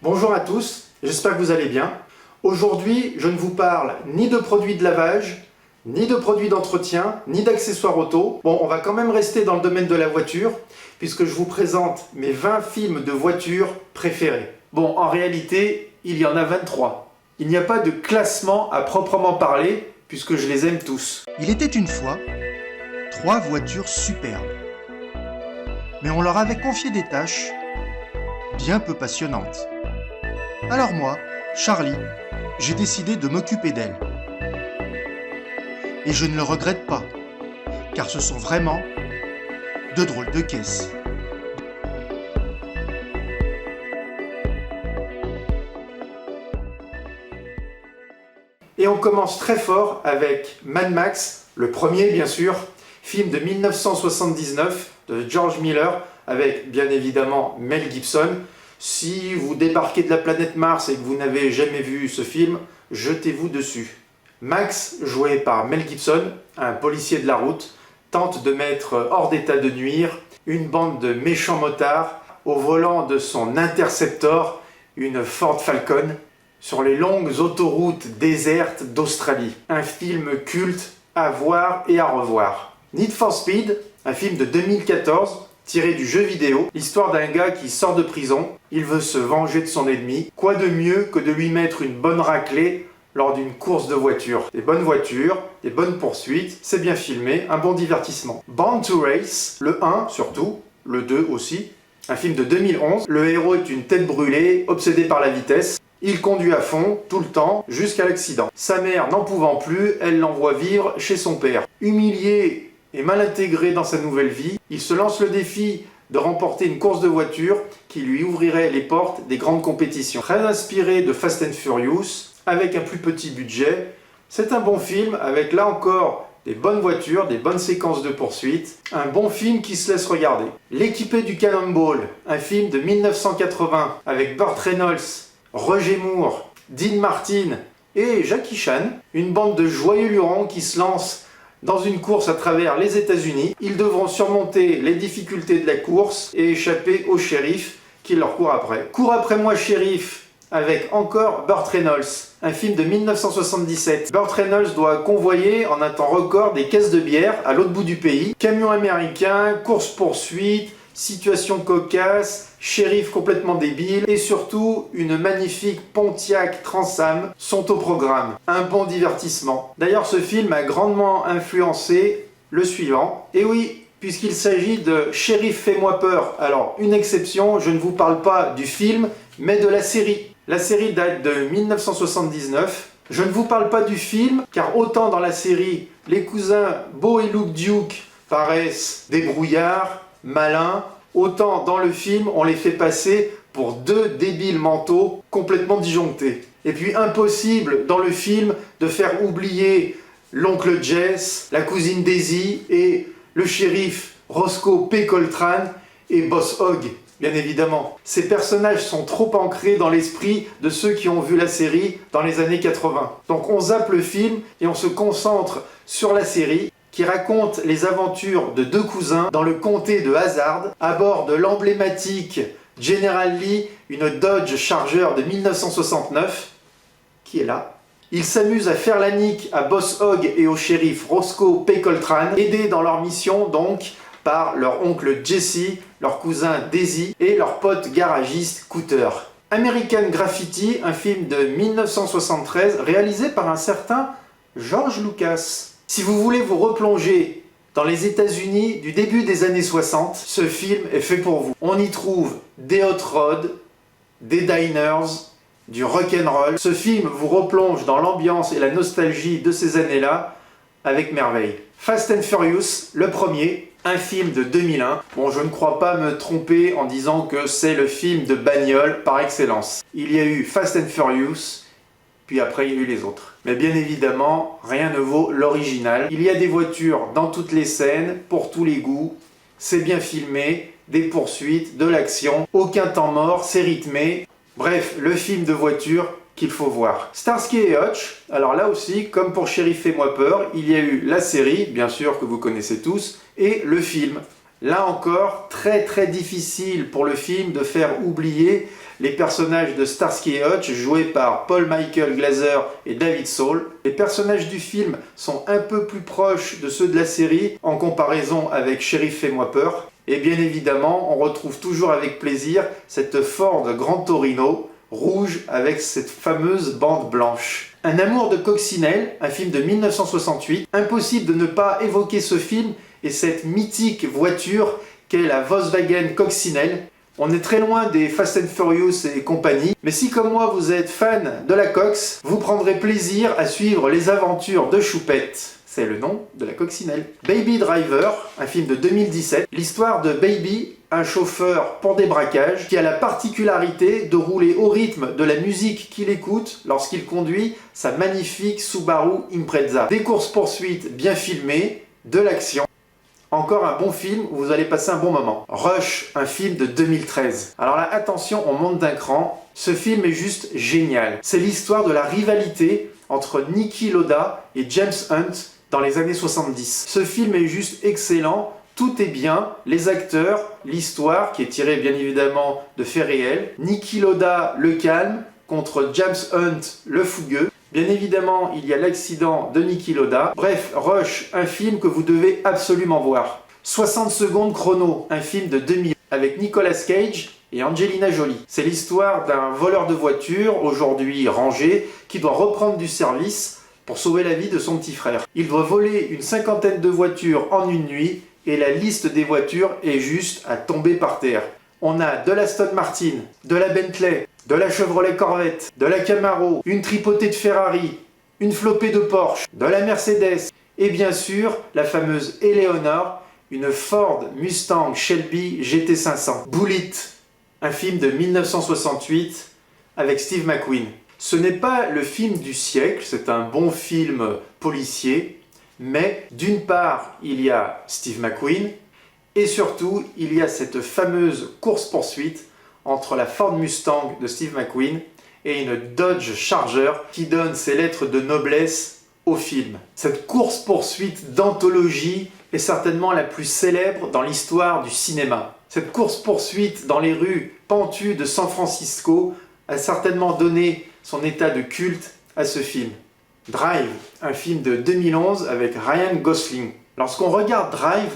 Bonjour à tous, j'espère que vous allez bien. Aujourd'hui, je ne vous parle ni de produits de lavage, ni de produits d'entretien, ni d'accessoires auto. Bon, on va quand même rester dans le domaine de la voiture, puisque je vous présente mes 20 films de voitures préférés. Bon, en réalité, il y en a 23. Il n'y a pas de classement à proprement parler, puisque je les aime tous. Il était une fois 3 voitures superbes. Mais on leur avait confié des tâches bien peu passionnantes. Alors moi, Charlie, j'ai décidé de m'occuper d'elles. Et je ne le regrette pas, car ce sont vraiment de drôles de caisses. Et on commence très fort avec Mad Max, le premier bien sûr, film de 1979 de George Miller, avec bien évidemment Mel Gibson. Si vous débarquez de la planète Mars et que vous n'avez jamais vu ce film, jetez-vous dessus. Max, joué par Mel Gibson, un policier de la route, tente de mettre hors d'état de nuire une bande de méchants motards au volant de son Interceptor, une Ford Falcon, sur les longues autoroutes désertes d'Australie. Un film culte à voir et à revoir. Need for Speed, un film de 2014, tiré du jeu vidéo, l'histoire d'un gars qui sort de prison, il veut se venger de son ennemi. Quoi de mieux que de lui mettre une bonne raclée lors d'une course de voiture. Des bonnes voitures, des bonnes poursuites, c'est bien filmé, un bon divertissement. Born to Race, le 1 surtout, le 2 aussi, un film de 2011. Le héros est une tête brûlée, obsédé par la vitesse. Il conduit à fond, tout le temps, jusqu'à l'accident. Sa mère n'en pouvant plus, elle l'envoie vivre chez son père. Humilié et mal intégré dans sa nouvelle vie, il se lance le défi de remporter une course de voiture qui lui ouvrirait les portes des grandes compétitions. Très inspiré de Fast and Furious, avec un plus petit budget, c'est un bon film avec là encore des bonnes voitures, des bonnes séquences de poursuite, un bon film qui se laisse regarder. L'équipé du Cannonball, un film de 1980 avec Burt Reynolds, Roger Moore, Dean Martin et Jackie Chan, une bande de joyeux lurons qui se lancent dans une course à travers les États-Unis. Ils devront surmonter les difficultés de la course et échapper au shérif qui leur court après. Cours après moi shérif, avec encore Burt Reynolds, un film de 1977. Burt Reynolds doit convoyer en un temps record des caisses de bière à l'autre bout du pays. Camion américain, course-poursuite, situation cocasse, shérif complètement débile et surtout une magnifique Pontiac Trans-Am sont au programme. Un bon divertissement. D'ailleurs, ce film a grandement influencé le suivant. Et oui, puisqu'il s'agit de Shérif fais-moi peur. Alors, une exception, je ne vous parle pas du film, mais de la série. La série date de 1979. Je ne vous parle pas du film, car autant dans la série, les cousins Bo et Luke Duke paraissent débrouillards, malins, autant dans le film, on les fait passer pour deux débiles mentaux complètement disjonctés. Et puis impossible dans le film de faire oublier l'oncle Jess, la cousine Daisy et le shérif Roscoe P. Coltrane et Boss Hogg, bien évidemment. Ces personnages sont trop ancrés dans l'esprit de ceux qui ont vu la série dans les années 80. Donc on zappe le film et on se concentre sur la série, qui raconte les aventures de deux cousins dans le comté de Hazard, à bord de l'emblématique General Lee, une Dodge Charger de 1969, qui est là. Ils s'amusent à faire la nique à Boss Hogg et au shérif Roscoe P. Coltrane, aidés dans leur mission donc par leur oncle Jesse, leur cousin Daisy et leur pote garagiste Cooter. American Graffiti, un film de 1973 réalisé par un certain George Lucas. Si vous voulez vous replonger dans les États-Unis du début des années 60, ce film est fait pour vous. On y trouve des hot rods, des diners, du rock'n'roll. Ce film vous replonge dans l'ambiance et la nostalgie de ces années-là avec merveille. Fast and Furious, le premier, un film de 2001. Bon, je ne crois pas me tromper en disant que c'est le film de bagnole par excellence. Il y a eu Fast and Furious, puis après il y a eu les autres. Mais bien évidemment, rien ne vaut l'original. Il y a des voitures dans toutes les scènes, pour tous les goûts. C'est bien filmé, des poursuites, de l'action, aucun temps mort, c'est rythmé. Bref, le film de voiture qu'il faut voir. Starsky et Hutch, alors là aussi, comme pour Shérif fais-moi peur, il y a eu la série, bien sûr que vous connaissez tous, et le film Là encore, très difficile pour le film de faire oublier les personnages de Starsky et Hutch joués par Paul Michael Glaser et David Soul. Les personnages du film sont un peu plus proches de ceux de la série en comparaison avec Shérif Fais-moi peur. Et bien évidemment, on retrouve toujours avec plaisir cette Ford Grand Torino rouge avec cette fameuse bande blanche. Un amour de coccinelle, un film de 1968. Impossible de ne pas évoquer ce film et cette mythique voiture qu'est la Volkswagen Coccinelle. On est très loin des Fast and Furious et compagnie, mais si comme moi vous êtes fan de la Cox, vous prendrez plaisir à suivre les aventures de Choupette. C'est le nom de la coccinelle. Baby Driver, un film de 2017. L'histoire de Baby, un chauffeur pour des braquages, qui a la particularité de rouler au rythme de la musique qu'il écoute lorsqu'il conduit sa magnifique Subaru Impreza. Des courses-poursuites bien filmées, de l'action. Encore un bon film où vous allez passer un bon moment. Rush, un film de 2013. Alors là, attention, on monte d'un cran. Ce film est juste génial. C'est l'histoire de la rivalité entre Niki Lauda et James Hunt dans les années 70. Ce film est juste excellent. Tout est bien, les acteurs, l'histoire qui est tirée bien évidemment de faits réels. Niki Lauda le calme contre James Hunt le fougueux. Bien évidemment, il y a l'accident de Niki Lauda. Bref, Rush, un film que vous devez absolument voir. 60 secondes chrono, un film de 2000 avec Nicolas Cage et Angelina Jolie. C'est l'histoire d'un voleur de voitures, aujourd'hui rangé, qui doit reprendre du service pour sauver la vie de son petit frère. Il doit voler une cinquantaine de voitures en une nuit et la liste des voitures est juste à tomber par terre. On a de la Aston Martin, de la Bentley, de la Chevrolet Corvette, de la Camaro, une tripotée de Ferrari, une flopée de Porsche, de la Mercedes et bien sûr la fameuse Eleanor, une Ford Mustang Shelby GT500. Bullitt, un film de 1968 avec Steve McQueen. Ce n'est pas le film du siècle, c'est un bon film policier, mais d'une part il y a Steve McQueen et surtout il y a cette fameuse course-poursuite entre la Ford Mustang de Steve McQueen et une Dodge Charger qui donne ses lettres de noblesse au film. Cette course-poursuite d'anthologie est certainement la plus célèbre dans l'histoire du cinéma. Cette course-poursuite dans les rues pentues de San Francisco a certainement donné son état de culte à ce film. Drive, un film de 2011 avec Ryan Gosling. Lorsqu'on regarde Drive,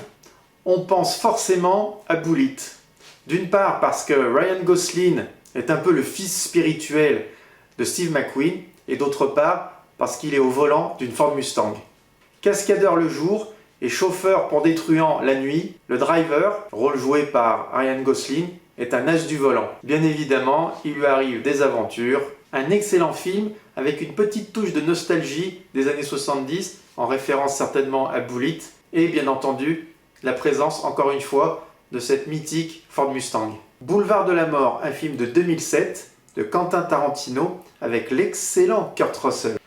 on pense forcément à Bullitt. D'une part parce que Ryan Gosling est un peu le fils spirituel de Steve McQueen, et d'autre part parce qu'il est au volant d'une Ford Mustang. Cascadeur le jour et chauffeur pour des truands la nuit, le driver, rôle joué par Ryan Gosling, est un as du volant. Bien évidemment, il lui arrive des aventures. Un excellent film avec une petite touche de nostalgie des années 70, en référence certainement à Bullitt, et bien entendu, la présence, encore une fois, de cette mythique Ford Mustang. Boulevard de la mort, un film de 2007 de Quentin Tarantino avec l'excellent Kurt Russell.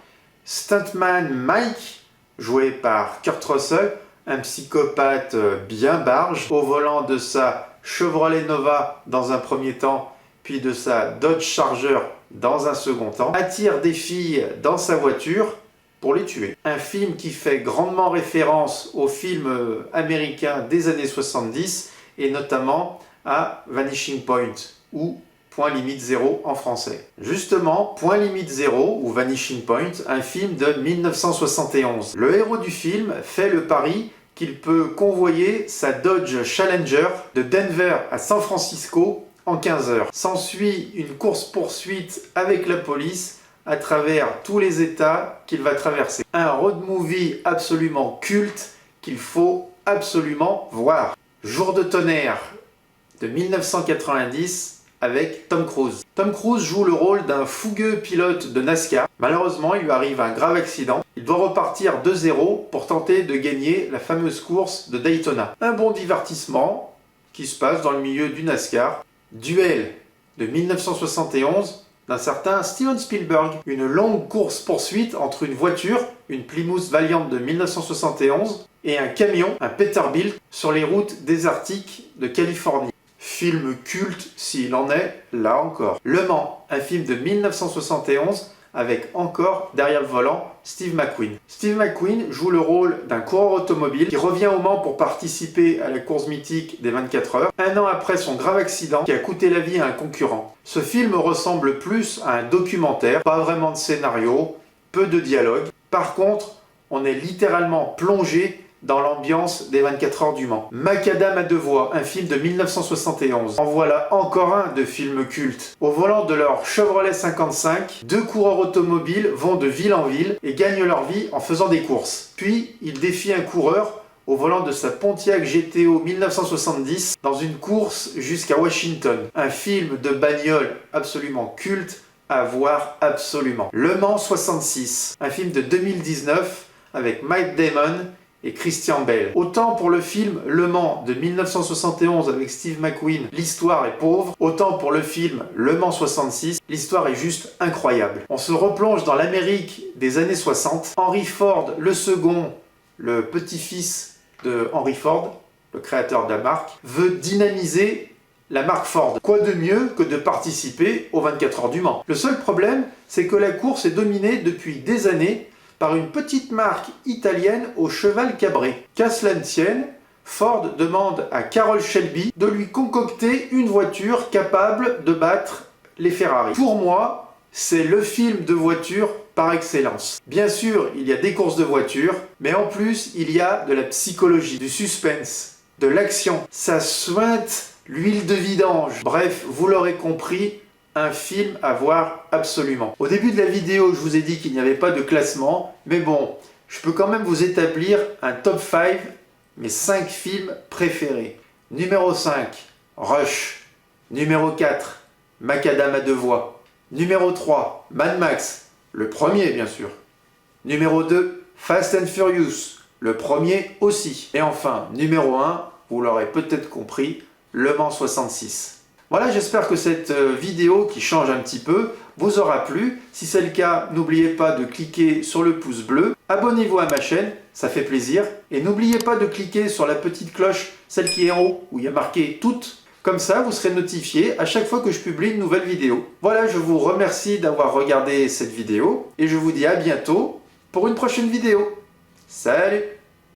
Stuntman Mike, joué par Kurt Russell, un psychopathe bien barge, au volant de sa Chevrolet Nova dans un premier temps, puis de sa Dodge Charger dans un second temps, attire des filles dans sa voiture pour les tuer. Un film qui fait grandement référence aux films américains des années 70 et notamment à Vanishing Point ou Point limite zéro en français. Justement, Point limite zéro ou Vanishing Point, un film de 1971. Le héros du film fait le pari qu'il peut convoyer sa Dodge Challenger de Denver à San Francisco en 15 heures. S'ensuit une course-poursuite avec la police à travers tous les états qu'il va traverser. Un road movie absolument culte qu'il faut absolument voir. Jour de tonnerre de 1990 avec Tom Cruise. Tom Cruise joue le rôle d'un fougueux pilote de NASCAR. Malheureusement, il lui arrive un grave accident. Il doit repartir de zéro pour tenter de gagner la fameuse course de Daytona. Un bon divertissement qui se passe dans le milieu du NASCAR. Duel de 1971 d'un certain Steven Spielberg. Une longue course-poursuite entre une voiture, une Plymouth Valiant de 1971, et un camion, un Peterbilt, sur les routes désertiques de Californie. Film culte s'il en est, là encore. Le Mans, un film de 1971 avec encore derrière le volant Steve McQueen. Steve McQueen joue le rôle d'un coureur automobile qui revient au Mans pour participer à la course mythique des 24 heures, un an après son grave accident qui a coûté la vie à un concurrent. Ce film ressemble plus à un documentaire, pas vraiment de scénario, peu de dialogue. Par contre, on est littéralement plongé dans l'ambiance des 24 heures du Mans. Macadam à deux voix, un film de 1971. En voilà encore un de film culte. Au volant de leur Chevrolet 55, deux coureurs automobiles vont de ville en ville et gagnent leur vie en faisant des courses. Puis, ils défient un coureur au volant de sa Pontiac GTO 1970 dans une course jusqu'à Washington. Un film de bagnole absolument culte à voir absolument. Le Mans 66, un film de 2019 avec Matt Damon et Christian Bale. Autant pour le film Le Mans de 1971 avec Steve McQueen, l'histoire est pauvre, autant pour le film Le Mans 66, l'histoire est juste incroyable. On se replonge dans l'Amérique des années 60. Henry Ford, le second, le petit-fils de Henry Ford, le créateur de la marque, veut dynamiser la marque Ford. Quoi de mieux que de participer aux 24 heures du Mans? Le seul problème, c'est que la course est dominée depuis des années par une petite marque italienne au cheval cabré. Qu'à cela ne tienne, Ford demande à Carroll Shelby de lui concocter une voiture capable de battre les Ferrari. Pour moi, c'est le film de voiture par excellence. Bien sûr, il y a des courses de voitures, mais en plus, il y a de la psychologie, du suspense, de l'action. Ça suinte l'huile de vidange. Bref, vous l'aurez compris, un film à voir absolument. Au début de la vidéo, je vous ai dit qu'il n'y avait pas de classement, mais bon, je peux quand même vous établir un top 5, mes 5 films préférés. Numéro 5, Rush. Numéro 4, Macadam à deux voix. Numéro 3, Mad Max, le premier bien sûr. Numéro 2, Fast and Furious, le premier aussi. Et enfin, numéro 1, vous l'aurez peut-être compris, Le Mans 66. Voilà, j'espère que cette vidéo qui change un petit peu vous aura plu. Si c'est le cas, n'oubliez pas de cliquer sur le pouce bleu. Abonnez-vous à ma chaîne, ça fait plaisir. Et n'oubliez pas de cliquer sur la petite cloche, celle qui est en haut, où il y a marqué « Toutes ». Comme ça, vous serez notifié à chaque fois que je publie une nouvelle vidéo. Voilà, je vous remercie d'avoir regardé cette vidéo. Et je vous dis à bientôt pour une prochaine vidéo. Salut!